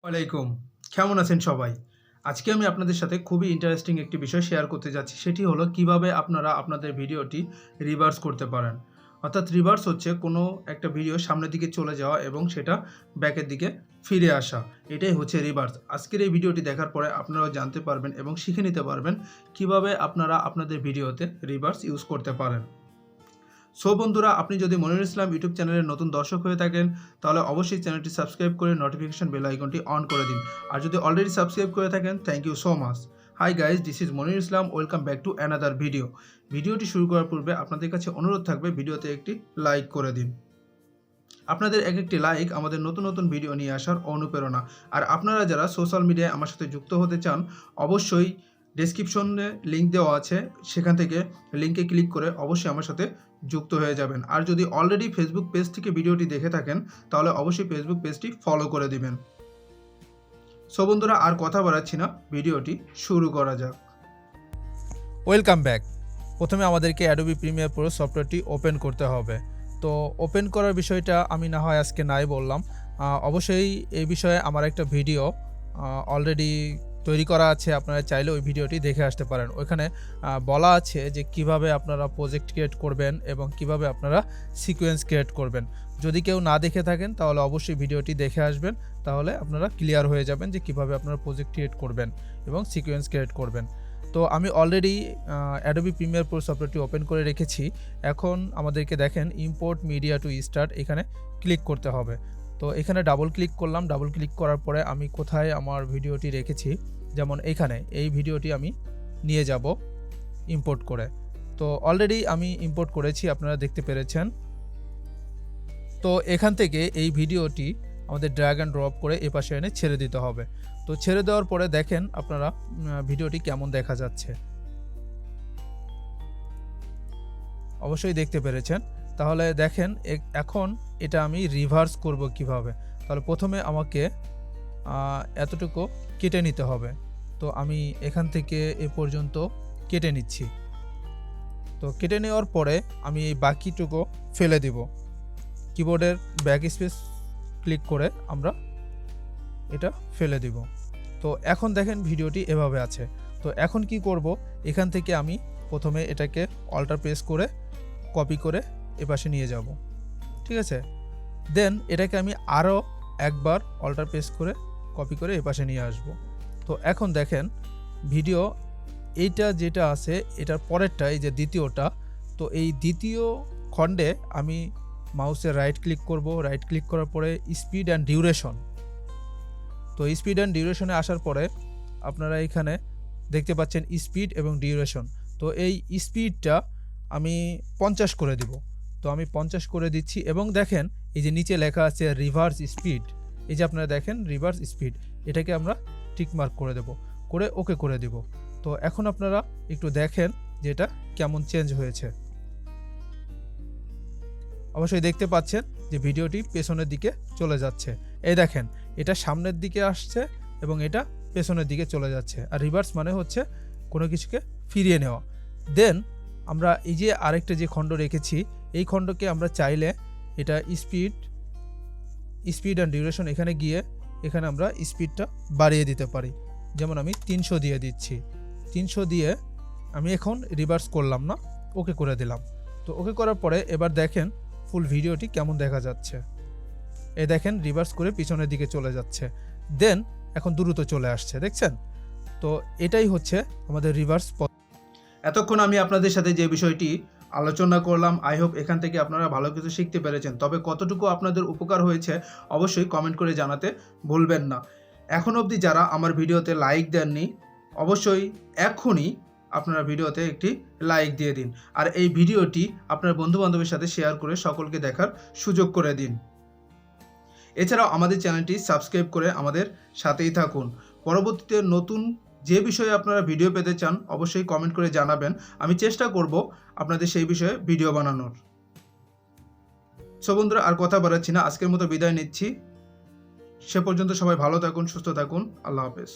ওয়ালাইকুম, কেমন আছেন সবাই? আজকে আমি আপনাদের সাথে খুবই ইন্টারেস্টিং একটি বিষয় শেয়ার করতে যাচ্ছি। সেটি হলো কিভাবে আপনারা আপনাদের ভিডিওটি রিভার্স করতে পারেন। অর্থাৎ রিভার্স হচ্ছে কোনো একটা ভিডিও সামনের দিকে চলে যাওয়া এবং সেটা ব্যাকের দিকে ফিরে আসা। এটাই হচ্ছে রিভার্স। আজকের এই ভিডিওটি দেখার পরে আপনারাও জানতে পারবেন এবং শিখে নিতে পারবেন কিভাবে আপনারা আপনাদের ভিডিওতে রিভার্স ইউজ করতে পারেন। সো বন্ধুরা, আপনি যদি মনিরুল ইসলাম ইউটিউব চ্যানেলের নতুন দর্শক হয়ে থাকেন তাহলে অবশ্যই চ্যানেলটি সাবস্ক্রাইব করে নোটিফিকেশন বেল আইকনটি অন করে দিন। আর যদি অলরেডি সাবস্ক্রাইব করে থাকেন, thank you so much. Hi guys, this is Monirul Islam, welcome back to another video. ভিডিওটি শুরু করার পূর্বে আপনাদের কাছে অনুরোধ থাকবে ভিডিওতে একটি লাইক করে দিন। আপনাদের এক একটি লাইক আমাদের নতুন নতুন ভিডিও নিয়ে আসার অনুপ্রেরণা। আর আপনারা যারা সোশ্যাল মিডিয়ায় আমার সাথে যুক্ত হতে চান, অবশ্যই ডেসক্রিপশনে লিঙ্ক দেওয়া আছে, সেখান থেকে লিঙ্কে ক্লিক করে অবশ্যই আমার সাথে যুক্ত হয়ে যাবেন। আর যদি অলরেডি ফেসবুক পেজ থেকে ভিডিওটি দেখে থাকেন তাহলে অবশ্যই ফেসবুক পেজটি ফলো করে দিবেন। সো বন্ধুরা, আর কথা বাড়াচ্ছি না, ভিডিওটি শুরু করা যাক। Welcome back. প্রথমে আমাদেরকে অ্যাডোবি প্রিমিয়ার প্রো সফটওয়্যারটি ওপেন করতে হবে। তো ওপেন করার বিষয়টা আমি না হয় আজকে নাই বললাম, অবশ্যই এই বিষয়ে আমার একটা ভিডিও অলরেডি তৈরি করা আছে, আপনারা চাইলে ওই ভিডিওটি দেখে আসতে পারেন। ওইখানে বলা আছে যে কিভাবে আপনারা প্রজেক্ট ক্রিয়েট করবেন এবং কিভাবে আপনারা সিকোয়েন্স ক্রিয়েট করবেন। যদি কেউ না দেখে থাকেন তাহলে অবশ্যই ভিডিওটি দেখে আসবেন, তাহলে আপনারা ক্লিয়ার হয়ে যাবেন যে কিভাবে আপনারা প্রজেক্ট ক্রিয়েট করবেন এবং সিকোয়েন্স ক্রিয়েট করবেন। তো আমি অলরেডি অ্যাডোবি প্রিমিয়ার প্রো সফটওয়্যারটি ওপেন করে রেখেছি। এখন আমাদেরকে দেখেন ইম্পোর্ট মিডিয়া টু স্টার্ট, এখানে ক্লিক করতে হবে। তো এখানে ডাবল ক্লিক করলাম। ডাবল ক্লিক করার পরে আমি কোথায় আমার ভিডিওটি রেখেছি, যেমন এখানে এই ভিডিওটি আমি নিয়ে যাব ইম্পোর্ট করে। তো অলরেডি আমি ইম্পোর্ট করেছি, আপনারা দেখতে পেরেছেন। তো এখান থেকে এই ভিডিওটি আমাদের ড্র্যাগ অ্যান্ড ড্রপ করে এপাশে এনে ছেড়ে দিতে হবে। তো ছেড়ে দেওয়ার পরে দেখেন আপনারা ভিডিওটি কেমন দেখা যাচ্ছে, অবশ্যই দেখতে পেরেছেন। তাহলে দেখেন এখন এটা আমি রিভার্স করব কিভাবে। তাহলে প্রথমে আমাকে এতটুকু কেটে নিতে হবে। তো আমি এখান থেকে এ পর্যন্ত কেটে নিচ্ছি। তো কেটে নেওয়ার পরে আমি এই বাকিটুকু ফেলে দিব। কিবোর্ডের ব্যাক স্পেস ক্লিক করে আমরা এটা ফেলে দিব। তো এখন দেখেন ভিডিওটি এভাবে আছে। তো এখন কি করব, এখান থেকে আমি প্রথমে এটাকে অল্টার প্রেস করে কপি করে এপাশে নিয়ে যাব, ঠিক আছে। দেন এটাকে আমি আরও একবার অল্টার প্রেস করে কপি করে এপাশে নিয়ে আসব। তো এখন দেখেন ভিডিও এইটা যেটা আছে এটার পরেরটা, এই যে দ্বিতীয়টা, তো এই দ্বিতীয় খণ্ডে আমি মাউসের রাইট ক্লিক করব। রাইট ক্লিক করার পরে স্পিড অ্যান্ড ডিউরেশন। তো স্পিড অ্যান্ড ডিউরেশনে আসার পরে আপনারা এখানে দেখতে পাচ্ছেন স্পিড এবং ডিউরেশন। তো এই স্পিডটা আমি 50 করে দিব। তো আমি 50 করে দিচ্ছি এবং দেখেন এই যে নিচে লেখা আছে রিভার্স স্পিড, এই যে আপনারা দেখেন রিভার্স স্পিড, এটাকে আমরা টিকমার্ক করে দেব, করে ওকে করে দেব। তো এখন আপনারা একটু দেখেন যে এটা কেমন চেঞ্জ হয়েছে। অবশ্যই দেখতে পাচ্ছেন যে ভিডিওটি পেছনের দিকে চলে যাচ্ছে। এই দেখেন এটা সামনের দিকে আসছে এবং এটা পেছনের দিকে চলে যাচ্ছে। আর রিভার্স মানে হচ্ছে কোনো কিছুকে ফিরিয়ে নেওয়া। দেন আমরা এই যে আরেকটা যে খণ্ড রেখেছি, এই খণ্ডকে আমরা চাইলে এটা স্পিড অ্যান্ড ডিউরেশন এখানে গিয়ে এখানে আমরা স্পিডটা বাড়িয়ে দিতে পারি। যেমন আমি 300 দিয়ে দিচ্ছি। 300 দিয়ে আমি এখন রিভার্স করলাম না, ওকে করে দিলাম। তো ওকে করার পরে এবার দেখেন ফুল ভিডিওটি কেমন দেখা যাচ্ছে। এই দেখেন রিভার্স করে পিছনের দিকে চলে যাচ্ছে, দেন এখন দ্রুত চলে আসছে, দেখছেন। তো এটাই হচ্ছে আমাদের রিভার্স। এতক্ষণ আমি আপনাদের সাথে যে বিষয়টি আলোচনা করলাম, আই হোপ এখান থেকে আপনারা ভালো কিছু শিখতে পেরেছেন। তবে কতটুকু আপনাদের উপকার হয়েছে অবশ্যই কমেন্ট করে জানাতে ভুলবেন না। এখন অবধি যারা আমার ভিডিওতে লাইক দেননি, অবশ্যই এখনই আপনারা ভিডিওতে একটি লাইক দিয়ে দিন। আর এই ভিডিওটি আপনার বন্ধুবান্ধবের সাথে শেয়ার করে সকলকে দেখার সুযোগ করে দিন। এছাড়াও আমাদের চ্যানেলটি সাবস্ক্রাইব করে আমাদের সাথেই থাকুন। পরবর্তীতে নতুন যে বিষয়ে আপনারা ভিডিও পেতে চান অবশ্যই কমেন্ট করে জানাবেন, আমি চেষ্টা করব আপনাদের সেই বিষয়ে ভিডিও বানানোর। সো বন্ধুরা, আর কথা বাড়াচ্ছি না, আজকের মতো বিদায় নিচ্ছি। সে পর্যন্ত সবাই ভালো থাকুন, সুস্থ থাকুন। আল্লাহ হাফেজ।